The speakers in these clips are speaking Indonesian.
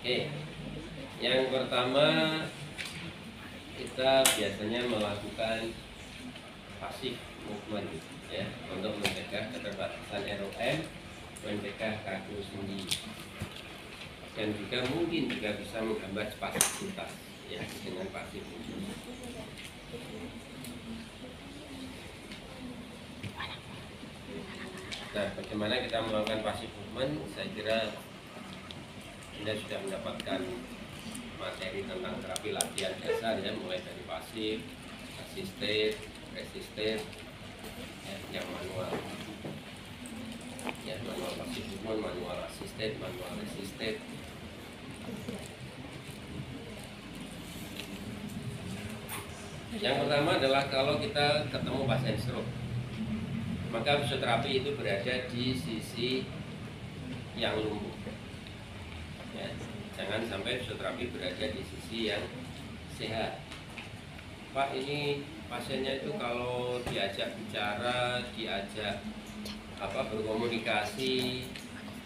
Oke, yang pertama kita biasanya melakukan pasif movement ya untuk mencegah keterbatasan ROM, mencegah kaku sendi, dan juga mungkin juga bisa menghambat spasisitas ya dengan pasif movement. Nah, bagaimana kita melakukan pasif movement? Saya kira Anda sudah mendapatkan materi tentang terapi latihan dasar ya, mulai dari pasif, asisted, resisted, ya, yang manual, ya manual pasif movement, manual asisted, manual resisted. Yang pertama adalah kalau kita ketemu pasien stroke, maka fisioterapi itu berada di sisi yang lumpuh. Ya, jangan sampai fisioterapi berada di sisi yang sehat. Pak, ini pasiennya itu kalau diajak bicara, diajak berkomunikasi,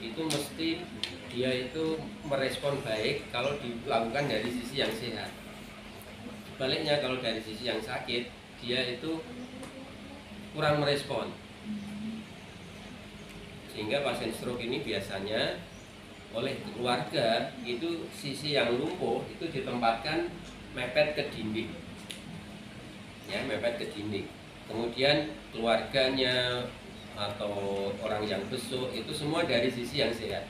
itu mesti dia itu merespon baik kalau dilakukan dari sisi yang sehat. Sebaliknya kalau dari sisi yang sakit, dia itu kurang merespon. Sehingga pasien stroke ini biasanya oleh keluarga itu sisi yang lumpuh itu ditempatkan mepet ke dinding, ya mepet ke dinding. Kemudian keluarganya atau orang yang besuk itu semua dari sisi yang sehat.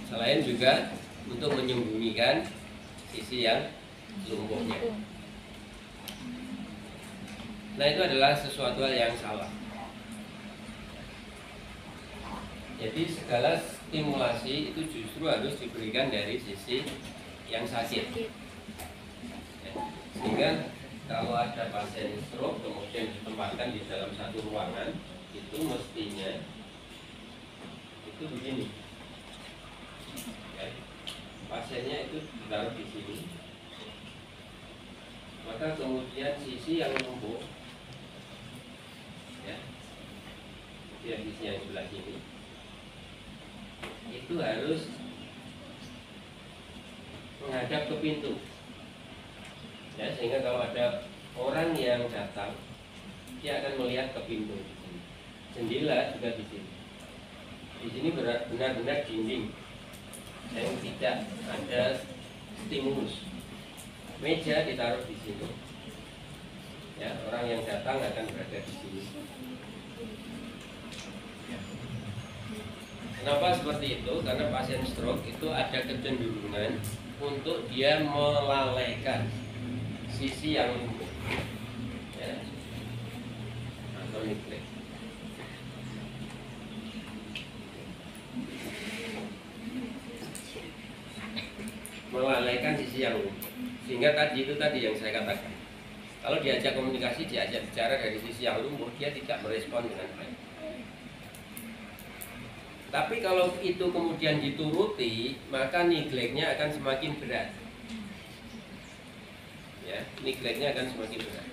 Selain juga untuk menyembunyikan sisi yang lumpuhnya. Nah, itu adalah sesuatu yang salah. Jadi segala stimulasi itu justru harus diberikan dari sisi yang sakit. Ya. Sehingga kalau ada pasien stroke kemudian ditempatkan di dalam satu ruangan, itu mestinya itu begini. Ya. Pasiennya itu ditaruh di sini. Maka kemudian sisi yang lumpuh, ya, sisi yang sebelah sini, itu harus menghadap ke pintu, ya, sehingga kalau ada orang yang datang dia akan melihat ke pintu. Jendela juga di sini. Di sini benar-benar dinding yang tidak ada stimulus. Meja ditaruh di sini, ya, orang yang datang akan berada di sini. Kenapa seperti itu? Karena pasien stroke itu ada kecenderungan untuk dia melalaikan sisi yang lumpuh, ya, atau neglect. Melalaikan sisi yang lumpuh. Sehingga tadi yang saya katakan. Kalau diajak komunikasi, diajak bicara dari sisi yang lumpuh, dia tidak merespon dengan baik. Tapi kalau itu kemudian dituruti, maka neglect-nya akan semakin berat. Ya, neglect-nya akan semakin berat.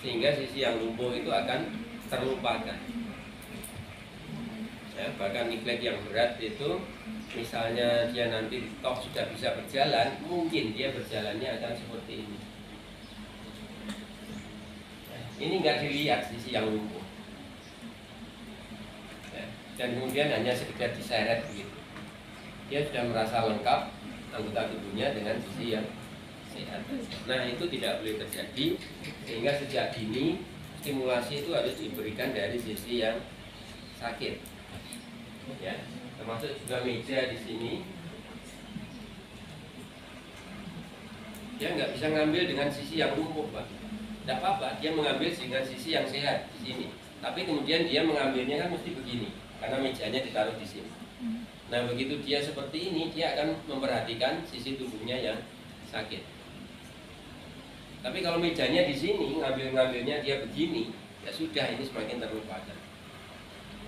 Sehingga sisi yang lumpuh itu akan terlupakan. Ya, bahkan neglect yang berat itu, misalnya dia nanti toh sudah bisa berjalan, mungkin dia berjalannya akan seperti ini. Ini nggak dilihat sisi yang lumpuh. Dan kemudian hanya sekedar diseret begitu. Dia sudah merasa lengkap anggota tubuhnya dengan sisi yang sehat. Nah, itu tidak boleh terjadi, sehingga sejak dini stimulasi itu harus diberikan dari sisi yang sakit. Ya, termasuk juga meja di sini. Dia nggak bisa ngambil dengan sisi yang lumpuh, Pak. Tidak apa-apa, dia mengambil dengan sisi yang sehat di sini. Tapi kemudian dia mengambilnya kan mesti begini. Karena mejanya ditaruh di sini. Nah, begitu dia seperti ini, dia akan memperhatikan sisi tubuhnya yang sakit. Tapi kalau mejanya di sini, ngambilnya dia begini, ya sudah, ini semakin terlupakan.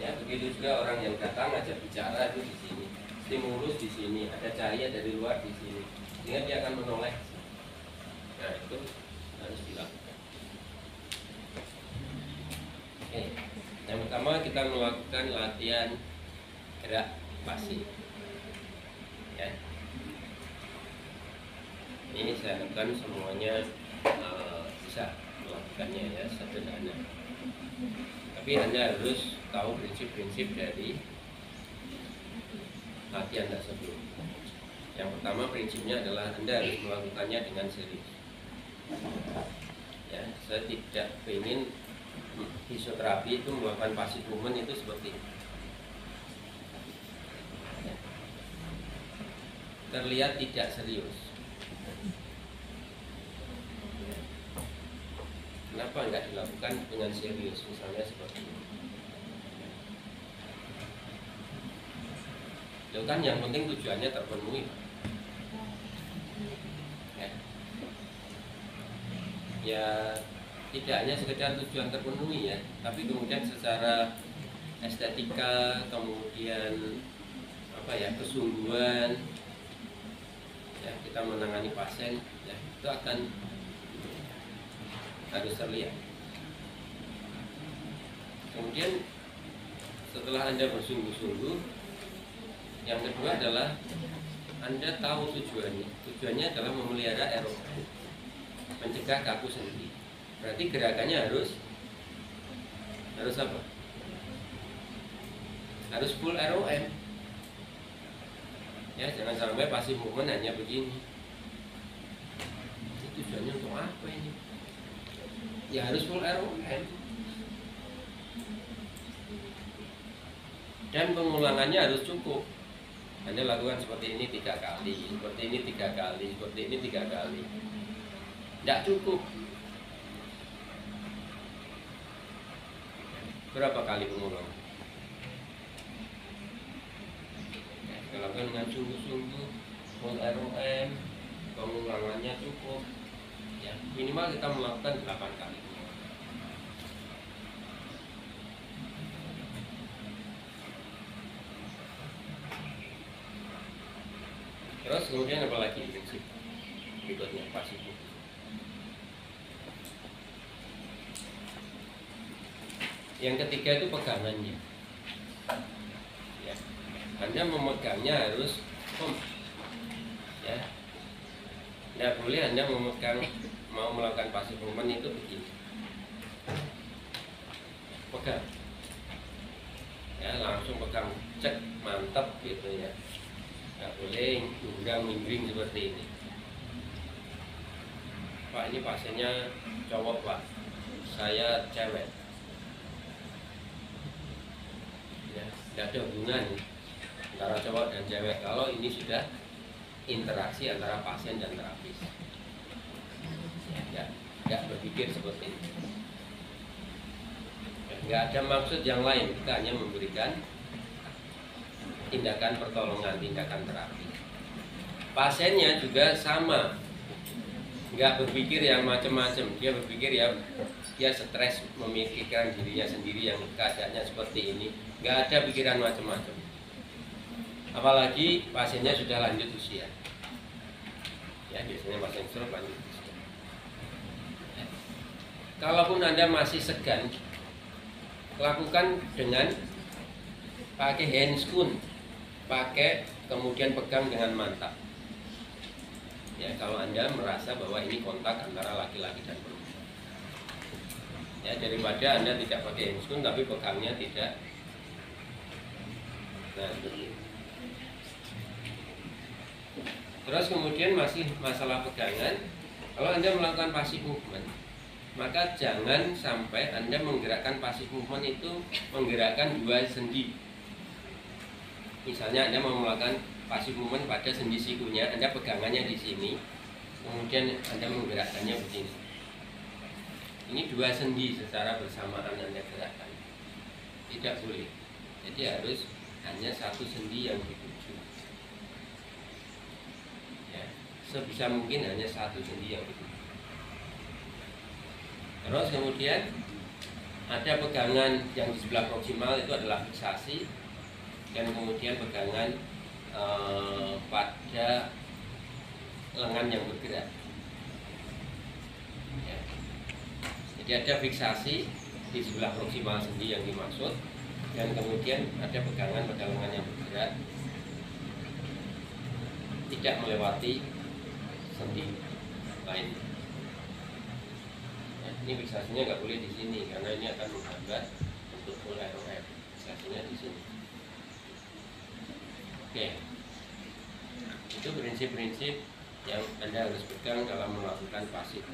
Ya, begitu juga orang yang datang ajak bicara itu di sini, stimulus di sini, ada cahaya dari luar di sini, sehingga dia akan menoleh. Nah, itu harus dilakukan. Oke. Yang pertama kita melakukan latihan gerak pasif. Ya. Ini saya harapkan semuanya bisa melakukannya ya, sederhana. Tapi Anda harus tahu prinsip-prinsip dari latihan tersebut. Yang pertama prinsipnya adalah Anda harus melakukannya dengan serius. Ya, saya tidak ingin fisioterapi itu melakukan passive movement itu seperti ini. Ya. Terlihat tidak serius. Ya. Kenapa enggak dilakukan dengan serius, misalnya seperti ini? Itu kan yang penting tujuannya terpenuhi. Ya tidak hanya sekedar tujuan terpenuhi ya, tapi kemudian secara estetika, kemudian kesungguhan ya, kita menangani pasien ya, itu akan harus terlihat. Kemudian setelah Anda bersungguh-sungguh, yang kedua adalah Anda tahu tujuannya. Tujuannya adalah memelihara ROM, mencegah kaku sendi. Berarti gerakannya harus apa? Harus full ROM. Ya, jangan sampai passive movement hanya begini. Itu tujuannya untuk apa ini? Ya harus full ROM. Dan pengulangannya harus cukup. Anda lakukan seperti ini 3 kali, seperti ini 3 kali, seperti ini 3 kali. Tidak cukup. Berapa kali pengulangan? Kita lakukan dengan sungguh-sungguh, full ROM, pengulangannya cukup. Ya, minimal kita melakukan 8 kali. Terus kemudian apa lagi prinsip berikutnya, pasif. Yang ketiga itu pegangannya. Ya. Anda memegangnya harus firm. Ya. Tidak boleh Anda memegang mau melakukan passive movement itu begini. Pegang. Ya, langsung pegang, cek, mantap gitu ya. Tidak boleh miring seperti ini. Pak, ini pasiennya cowok Pak, saya cewek. Ya, tidak ada hubungan antara cowok dan cewek kalau ini sudah interaksi antara pasien dan terapis. Ya, tidak berpikir seperti ini. Tidak ada maksud yang lain, kita hanya memberikan tindakan pertolongan, tindakan terapi. Pasiennya juga sama, nggak berpikir yang macam-macam. Dia berpikir ya dia stres memikirkan dirinya sendiri yang keadaannya seperti ini. Nggak ada pikiran macam-macam. Apalagi pasiennya sudah lanjut usia. Ya, biasanya pasien stroke lanjut usia. Ya. Kalaupun Anda masih segan, lakukan dengan pakai handscoon, pakai kemudian pegang dengan mantap. Ya, kalau Anda merasa bahwa ini kontak antara laki-laki dan perempuan. Ya, daripada Anda tidak pakai handscoon tapi pegangnya tidak. Nah, begini. Terus kemudian masih masalah pegangan. Kalau Anda melakukan passive movement, maka jangan sampai Anda menggerakkan passive movement itu menggerakkan 2 sendi. Misalnya Anda mau melakukan passive movement pada sendi sikunya, Anda pegangannya di sini, kemudian Anda menggerakkannya begini. Ini 2 sendi secara bersamaan Anda gerakkan. Tidak boleh. Jadi harus hanya 1 sendi yang dituju. Ya, sebisa mungkin hanya 1 sendi yang dituju. Terus kemudian ada pegangan yang di sebelah proksimal itu adalah fiksasi, dan kemudian pegangan pada lengan yang bergerak. Ya. Jadi ada fiksasi di sebelah proksimal sendi yang dimaksud, dan kemudian ada pegangan pada lengan yang bergerak, tidak melewati sendi lain. Nah, ini fiksasinya nggak boleh di sini karena ini akan menghambat untuk full ROM. Fiksasinya di sini. Oke, itu prinsip-prinsip yang Anda harus pegang dalam melakukan pasif.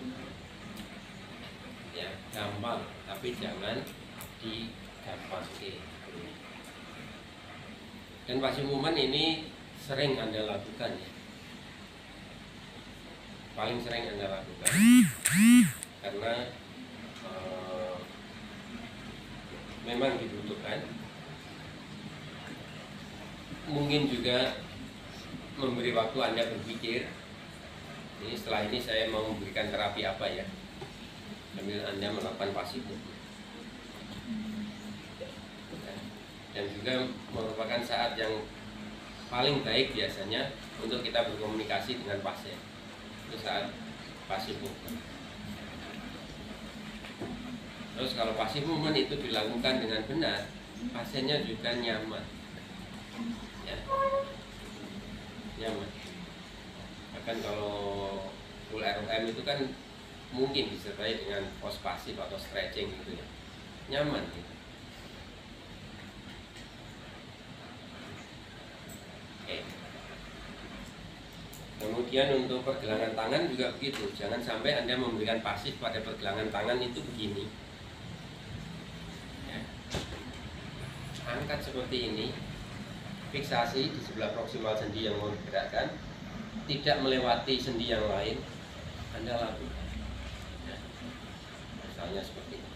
Ya, gampang, tapi jangan digampangkan. Dan pasif movement ini sering Anda lakukan ya. Paling sering Anda lakukan karena memang dibutuhkan. Mungkin juga memberi waktu Anda berpikir, ini setelah ini saya mau memberikan terapi apa ya, sambil Anda melakukan pasif movement. Dan juga merupakan saat yang paling baik biasanya untuk kita berkomunikasi dengan pasien. Itu saat pasif movement. Terus kalau pasif movement itu dilakukan dengan benar, pasiennya juga nyaman. Ya. Nyaman. Bahkan kalau full ROM itu kan mungkin disertai dengan pos pasif atau stretching gitu ya. Nyaman gitu. Kemudian untuk pergelangan tangan juga begitu. Jangan sampai Anda memberikan pasif pada pergelangan tangan itu begini ya. Angkat seperti ini, fiksasi di sebelah proksimal sendi yang mau digerakkan, tidak melewati sendi yang lain, Anda lakukan ya. Misalnya seperti ini.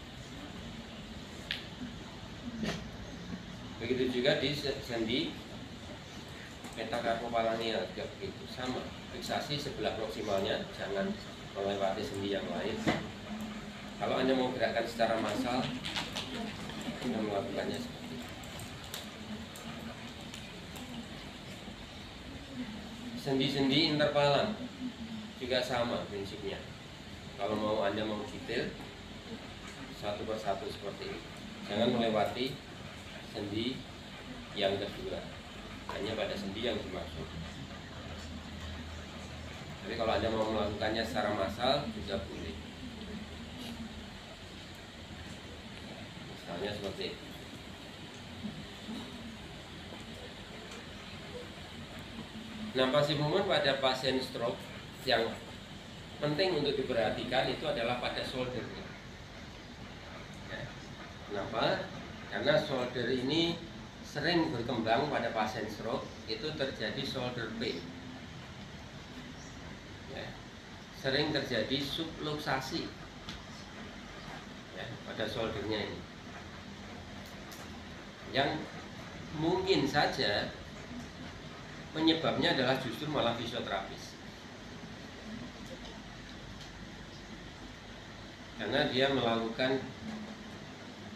Begitu juga di sendi metacarpophalangeal juga begitu, sama. Fiksasi sebelah proksimalnya, jangan melewati sendi yang lain. Kalau Anda mau gerakan secara massal, Anda melakukannya seperti ini. Sendi-sendi intervalan juga sama prinsipnya. Kalau mau Anda mau detail, satu persatu seperti ini. Jangan melewati sendi yang kedua, hanya pada sendi yang dimaksud. Tapi kalau Anda mau melakukannya secara massal juga boleh. Misalnya seperti itu. Nah, pasif movement pada pasien stroke yang penting untuk diperhatikan itu adalah pada shouldernya. Ya. Kenapa? Karena shoulder ini sering berkembang pada pasien stroke, itu terjadi shoulder pain ya. Sering terjadi subluxasi ya, pada shouldernya ini, yang mungkin saja penyebabnya adalah justru malah fisioterapis, karena dia melakukan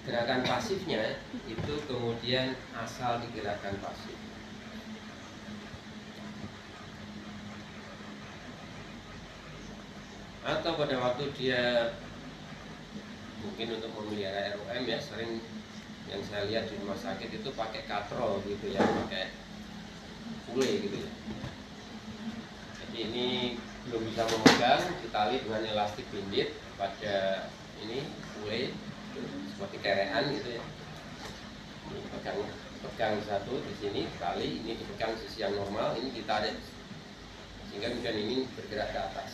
gerakan pasifnya itu kemudian asal digerakkan pasif. Atau pada waktu dia mungkin untuk memelihara ROM ya, sering yang saya lihat di rumah sakit itu pakai katrol gitu ya, pakai pule gitu ya. Jadi ini belum bisa memegang, ditali dengan elastik bindit pada ini pule seperti kerean gitu ya. Ini pegang satu di sini tali, ini dipegang sisi yang normal, ini ditarik sehingga kemudian ini bergerak ke atas.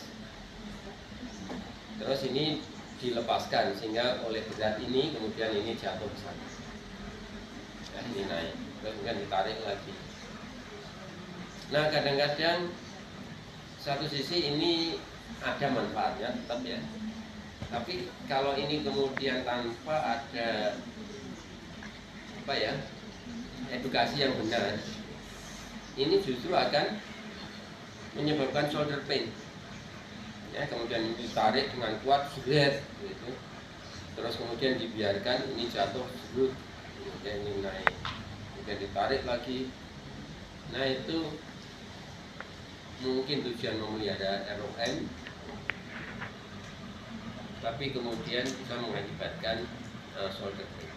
Terus ini dilepaskan sehingga oleh berat ini kemudian ini jatuh ke sana. Nah, ini naik, terus kemudian ditarik lagi. Nah, kadang-kadang satu sisi ini ada manfaatnya tetap ya. Tapi kalau ini kemudian tanpa ada apa ya, edukasi yang benar, ini justru akan menyebabkan shoulder pain. Ya, kemudian ditarik dengan kuat, seret, gitu. Terus kemudian dibiarkan ini jatuh, seret, kemudian ini naik, kemudian ditarik lagi. Nah, itu mungkin tujuan memelihara ROM, tapi kemudian bisa mengakibatkan shoulder pain.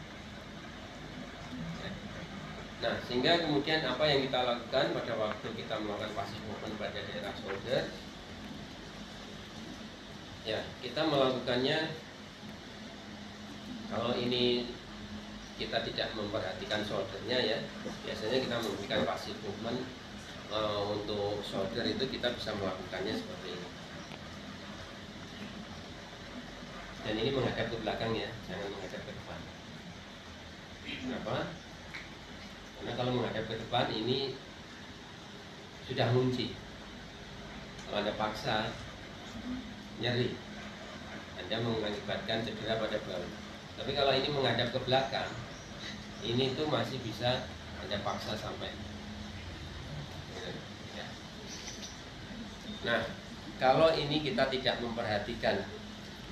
Nah, sehingga kemudian apa yang kita lakukan pada waktu kita melakukan passive movement pada daerah shoulder, ya kita melakukannya. Kalau ini kita tidak memperhatikan shouldernya ya, biasanya kita memberikan passive movement untuk shoulder itu kita bisa melakukannya seperti ini. Dan ini menghadap ke belakang ya, jangan menghadap ke depan. Kenapa? Karena kalau menghadap ke depan ini sudah ngunci. Kalau Anda paksa, nyeri, Anda mengakibatkan cedera pada bahu. Tapi kalau ini menghadap ke belakang, ini tuh masih bisa Anda paksa sampai. Nah, kalau ini kita tidak memperhatikan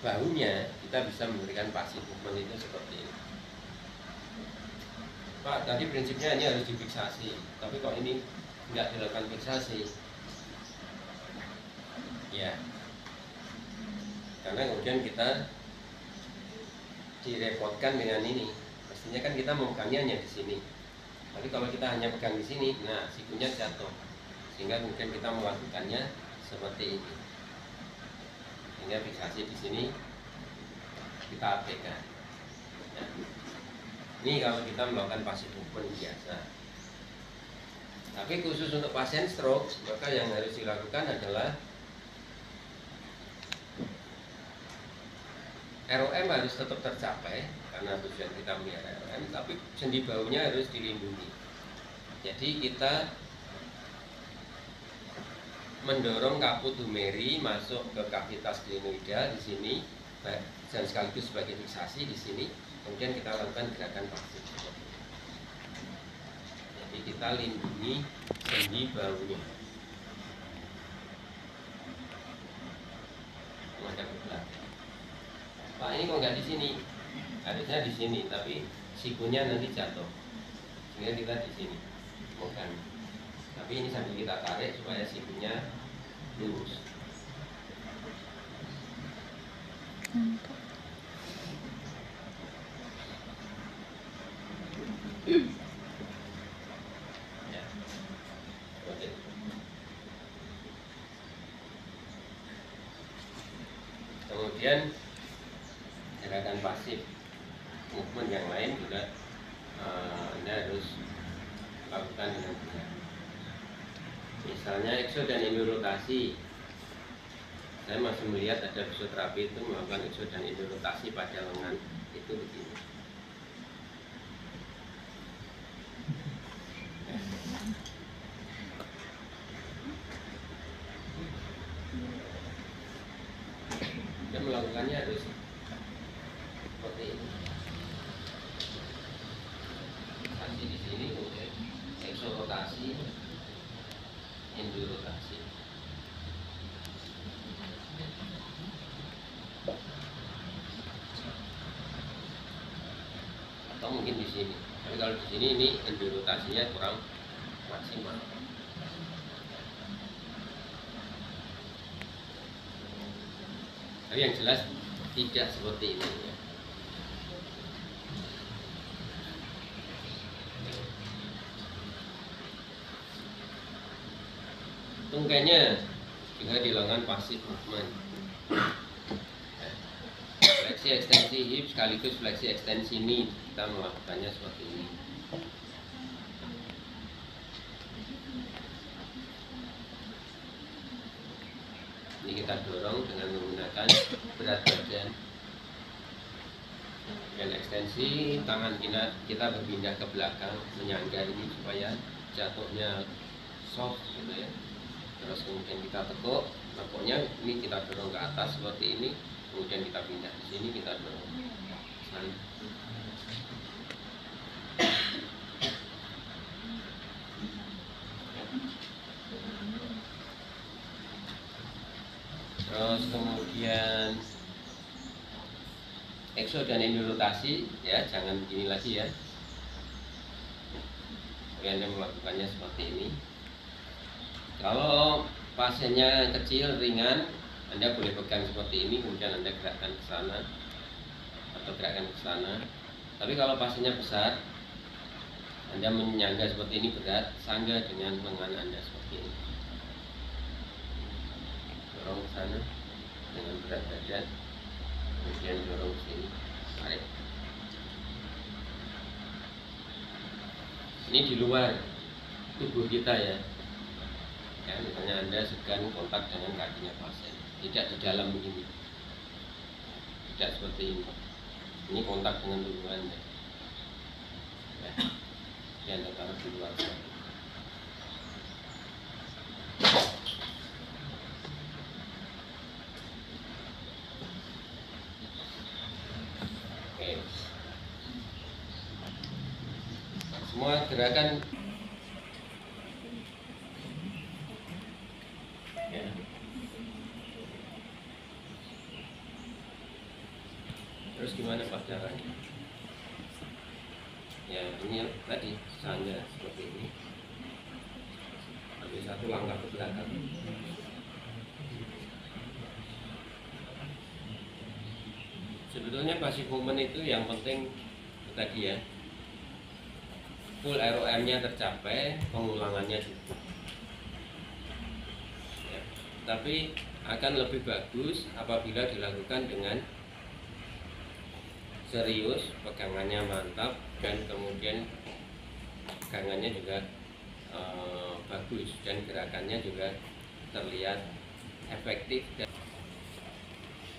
bahunya, kita bisa memberikan passive movement itu seperti ini. Pak, tadi prinsipnya ini harus difiksasi, tapi kok ini nggak dilakukan fiksasi, ya, karena kemudian kita direpotkan dengan ini. Mestinya kan kita memegangnya hanya di sini, tapi kalau kita hanya pegang di sini, nah sikunya jatuh, sehingga kemudian kita melakukannya seperti ini. Sehingga fiksasi di sini kita abaikan. Ya. Ini kalau kita melakukan passive movement biasa. Tapi khusus untuk pasien stroke, maka yang harus dilakukan adalah ROM harus tetap tercapai karena tujuan kita melihara ROM, tapi sendi bahunya harus dilindungi. Jadi kita mendorong kaput humeri masuk ke kavitas glenoida di sini, dan sekaligus sebagai fiksasi di sini. Kemudian kita lakukan gerakan pasif. Jadi kita lindungi sendi bahunya. Menghadap ke belakang. Pak, ini kok nggak di sini? Harusnya di sini, tapi sikunya nanti jatuh. Sehingga kita di sini, bukan. Tapi ini sambil kita tarik supaya sikunya lurus. Ya. Oke. Kemudian gerakan pasif movement yang lain juga Anda harus lakukan dengan benar. Misalnya exo dan endorotasi. Saya masih melihat ada fisioterapi itu melakukan exo dan endorotasi pada lengan itu begini. Dan melakukannya harus seperti ini. Rotasi di sini, kemudian exo rotasi, endorotasi. Atau mungkin di sini. Tapi kalau di sini ini endorotasinya kurang maksimal. Tapi yang jelas tidak seperti ini ya. Tungkainya juga dilakukan passive movement. Fleksi ekstensi hip sekaligus fleksi ekstensi knee, kita melakukannya seperti ini. Ini kita dorong dengan menggunakan berat badan. Dan ekstensi tangan kita berpindah ke belakang menyangga ini supaya jatuhnya soft gitu ya. Terus kemudian kita tekuk, tekuknya ini kita dorong ke atas seperti ini, kemudian kita pindah di sini, kita dorong. Terus kemudian exo dan endorotasi ya, jangan begini lagi ya. Kemudian Anda melakukannya seperti ini. Kalau pasiennya kecil, ringan, Anda boleh pegang seperti ini, kemudian Anda gerakkan ke sana atau gerakkan ke sana. Tapi kalau pasiennya besar, Anda menyangga seperti ini berat, sangga dengan lengan Anda seperti ini. Dorong ke sana dengan berat badan, kemudian dorong ke sini, tarik. Ini di luar tubuh kita ya. Ya, misalnya Anda sedang kontak dengan kakinya pasien, tidak di dalam ini, tidak seperti ini. Ini kontak dengan tubuh Anda. Ya, ini Anda taruh di luar. Oke. Semua gerakan ya. Terus gimana Pak caranya? Ya ini tadi sangga seperti ini. Ambil satu langkah ke belakang. Sebetulnya passive movement itu yang penting tadi ya, full ROM-nya tercapai, pengulangannya cukup. Ya, tapi akan lebih bagus apabila dilakukan dengan serius, pegangannya mantap, dan kemudian pegangannya juga bagus, dan gerakannya juga terlihat efektif.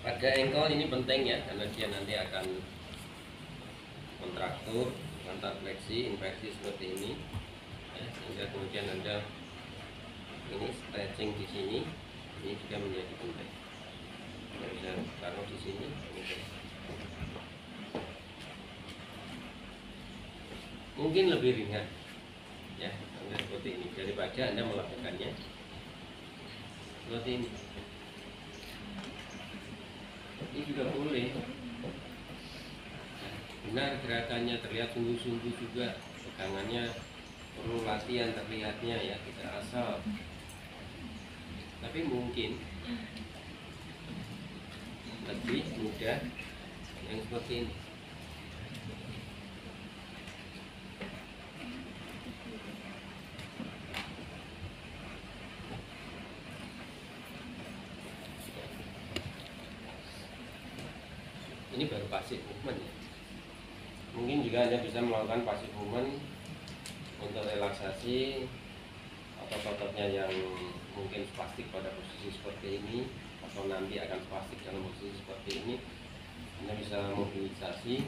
Pada ankle ini penting ya, karena dia nanti akan kontraktur, antar fleksi, inversi seperti ini ya, sehingga kemudian Anda ini stretching di sini, ini juga menjadi penting. Anda bisa taruh di sini gitu. Mungkin lebih ringan ya, Anda seperti ini daripada Anda melakukannya seperti ini. Ini juga boleh. Benar gerakannya, terlihat sungguh-sungguh juga, pegangannya perlu latihan terlihatnya ya, tidak asal. Tapi mungkin lebih mudah yang seperti ini. Ini baru passive movement ya. Mungkin juga Anda bisa melakukan passive movement untuk relaksasi otot-ototnya yang mungkin spastik pada posisi seperti ini, atau nanti akan spastik dalam posisi seperti ini. Anda bisa mobilisasi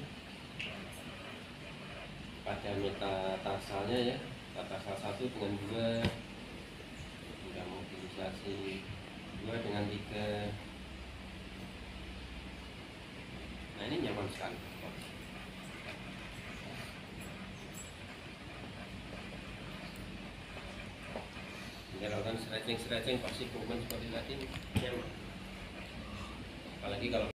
pada metatarsalnya ya, metatarsal 1 dengan 2, sudah mobilisasi 2 dengan 3. Nah ini nyaman sekali. Anda lakukan stretching passive movement seperti tadi nyaman. Apalagi kalau